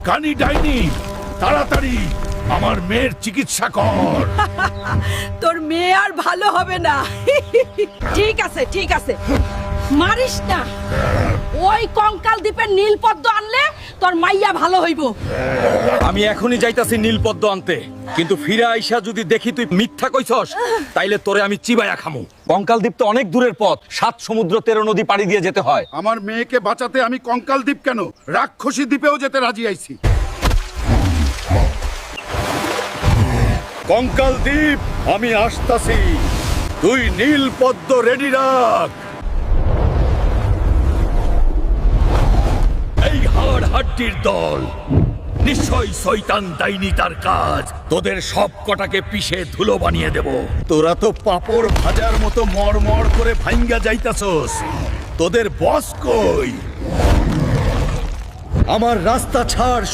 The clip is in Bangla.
কানি ডাইনি, তাড়াতাড়ি আমার মেয়ের চিকিৎসা কর। তোর মেয়ে আর ভালো হবে না। ঠিক আছে ঠিক আছে, মারিস না। ওই কঙ্কাল দ্বীপের নীলপদ্ম আনলে তোর মাইয়া ভালো হইব। আমি এখনই যাইতাছি নীলপদ্ম আনতে, কিন্তু ফিরে আইসা যদি দেখি তুই মিথ্যা কইছস তাইলে তোরে আমি চিবাইয়া খামু। কঙ্কাল দ্বীপ তো অনেক দূরের পথ, 7 সমুদ্র 13 নদী পাড়ি দিয়ে যেতে হয়। আমার মেয়েকে বাঁচাতে আমি কঙ্কাল দ্বীপ কেন, রাক্ষসী দ্বীপেও যেতে রাজি আইছি। কঙ্কাল দ্বীপ, আমি আসতাছি, তুই নীলপদ্ম রেডি রাখ। এই হাড় হাড্ডির দল, নিশ্চয়ই শয়তান ডাইনি তার কাজ। তোদের সব কটাকে পিষে ধুলো বানিয়ে দেব। তোরা তো পাপড় ভাজার মতো মড়মড় করে ভাঙ্গা যাইতাছস, তোদের বস কই? আমার রাস্তা ছাড়।